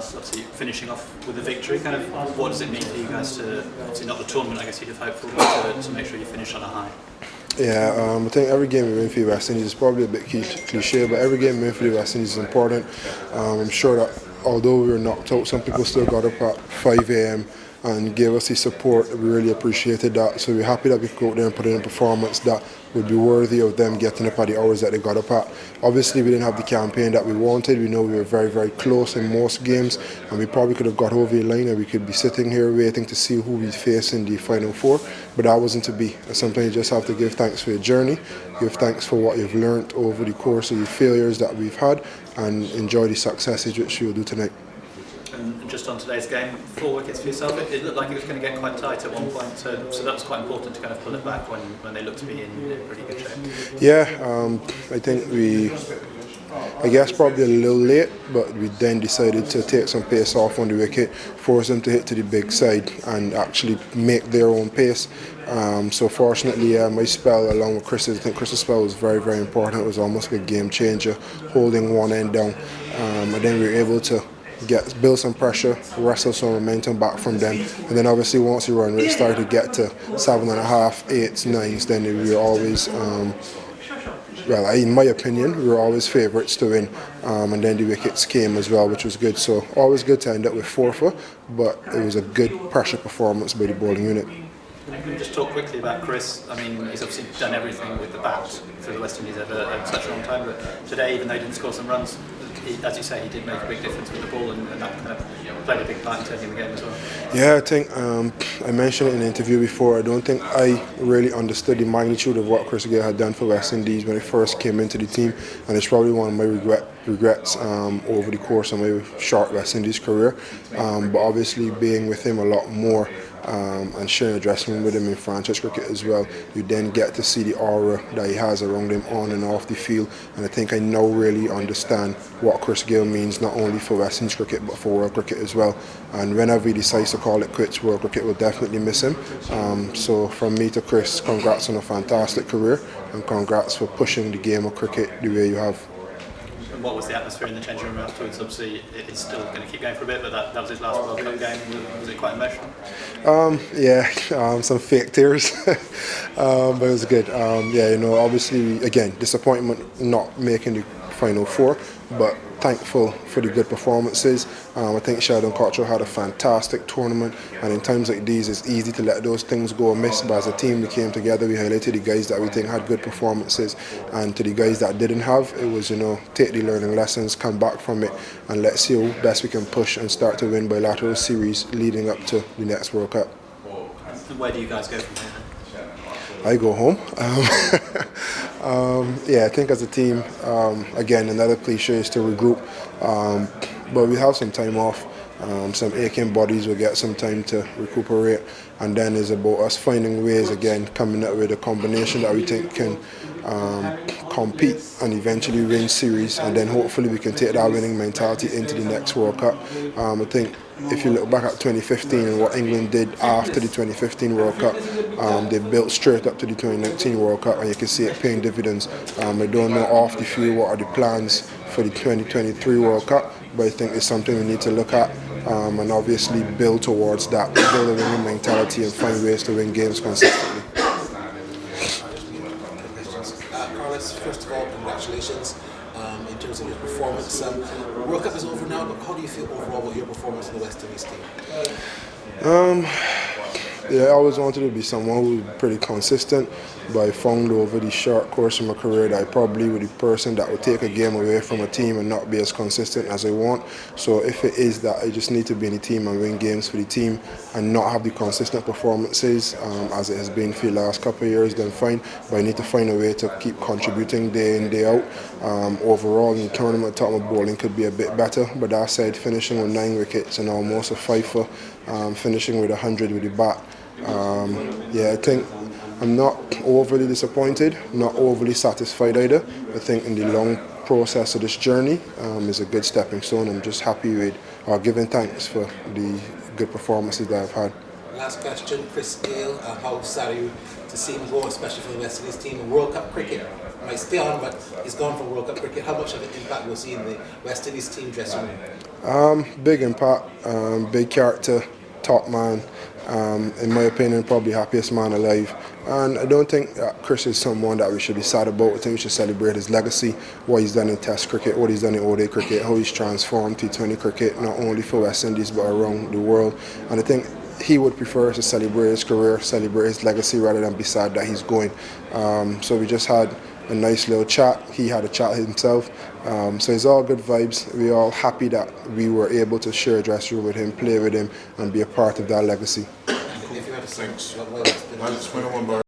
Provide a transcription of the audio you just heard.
class, obviously finishing off with a victory. Kind of, what does it mean for you guys to, obviously not the tournament, I guess you'd have hoped for, but to make sure you finish on a high? Yeah, I think every game we win for the West Indies is probably a bit cliche, but every game we win for the West Indies is important. I'm sure that although we were knocked out, some people still got up at 5 a.m. and gave us the support. We really appreciated that. So we're happy that we could go out there and put in a performance that would be worthy of them getting up at the hours that they got up at. Obviously, we didn't have the campaign that we wanted. We know we were very, very close in most games, and we probably could have got over the line and we could be sitting here waiting to see who we face in the Final Four, but that wasn't to be. Sometimes you just have to give thanks for your journey, give thanks for what you've learned over the course of the failures that we've had, and enjoy the successes which you'll do tonight. And just on today's game, 4 wickets for yourself. It looked like it was going to get quite tight at one point, so that was quite important to kind of pull it back when they looked to be in pretty good shape. Yeah, I think I guess probably a little late, but we then decided to take some pace off on the wicket, force them to hit to the big side and actually make their own pace. So fortunately, my spell along with Chris's, I think Chris's spell was very, very important. It was almost like a game changer, holding one end down, and then we were able to build some pressure, wrestle some momentum back from them, and then obviously once the run rate started to get to 7.5, 8s, 9s, then we were always, well, in my opinion, we were always favourites to win, and then the wickets came as well, which was good. So always good to end up with 4-4, but it was a good pressure performance by the bowling unit. Can you just talk quickly about Chris? I mean, he's obviously done everything with the bat for the West Indies over such a long time, but today, even though he didn't score some runs, as you say, he did make a big difference with the ball, and that kind of played a big part in turning the game as well. Yeah, I think I mentioned it in an interview before. I don't think I really understood the magnitude of what Chris Gayle had done for West Indies when he first came into the team, and it's probably one of my regrets over the course of my short West Indies career. But obviously, being with him a lot more and sharing a dressing room with him in franchise cricket as well, you then get to see the aura that he has around him on and off the field, and I think I now really understand what Chris Gayle means not only for West Indies cricket but for world cricket as well. And whenever he decides to call it quits, world cricket will definitely miss him. So from me to Chris, congrats on a fantastic career, and congrats for pushing the game of cricket the way you have. What was the atmosphere in the changing room afterwards? Obviously, it's still going to keep going for a bit, but that was his last World Cup game. Was it quite emotional? Yeah, some fake tears, but it was good. Yeah, obviously, again, disappointment not making the Final Four, but thankful for the good performances. I think Sheldon Cottrell had a fantastic tournament, and in times like these it's easy to let those things go amiss, but as a team we came together, we highlighted the guys that we think had good performances, and to the guys that didn't have, it was take the learning lessons, come back from it, and let's see how best we can push and start to win bilateral series leading up to the next World Cup. And where do you guys go from here? I go home. Yeah, I think as a team, again, another cliche is to regroup, but we have some time off. Some aching bodies will get some time to recuperate, and then it's about us finding ways again, coming up with a combination that we think can compete and eventually win series, and then hopefully we can take that winning mentality into the next World Cup. I think if you look back at 2015 and what England did after the 2015 World Cup, they built straight up to the 2019 World Cup, and you can see it paying dividends. I don't know off the field what are the plans for the 2023 World Cup, but I think it's something we need to look at and obviously build towards that, build a winning mentality and find ways to win games consistently. First of all, congratulations in terms of your performance. World Cup is over now, but how do you feel overall about your performance in the West Indies team? Yeah, I always wanted to be someone who was pretty consistent, but I found over the short course of my career that I probably was the person that would take a game away from a team and not be as consistent as I want. So if it is that I just need to be in the team and win games for the team and not have the consistent performances as it has been for the last couple of years, then fine. But I need to find a way to keep contributing day in, day out. Overall, in the tournament, I thought my bowling could be a bit better, but that said, finishing with 9 wickets and almost a 5-for, finishing with 100 with the bat. Yeah, I think I'm not overly disappointed, not overly satisfied either. I think in the long process of this journey is a good stepping stone. I'm just happy with, or giving thanks for the good performances that I've had. Last question, Chris Gayle, how sad are you to see him go, especially for the West Indies team in World Cup cricket? might stay on, but he's gone from World Cup cricket. How much of an impact will see in the West Indies team dressing room? Big impact, big character, top man. In my opinion, probably happiest man alive. And I don't think that Chris is someone that we should be sad about. I think we should celebrate his legacy, what he's done in Test cricket, what he's done in ODI cricket, how he's transformed T20 cricket, not only for West Indies but around the world. And I think he would prefer to celebrate his career, celebrate his legacy rather than be sad that he's going. So we just had a nice little chat. He had a chat himself. So it's all good vibes. We're all happy that we were able to share a dressing room with him, play with him, and be a part of that legacy. If you had to Thanks. what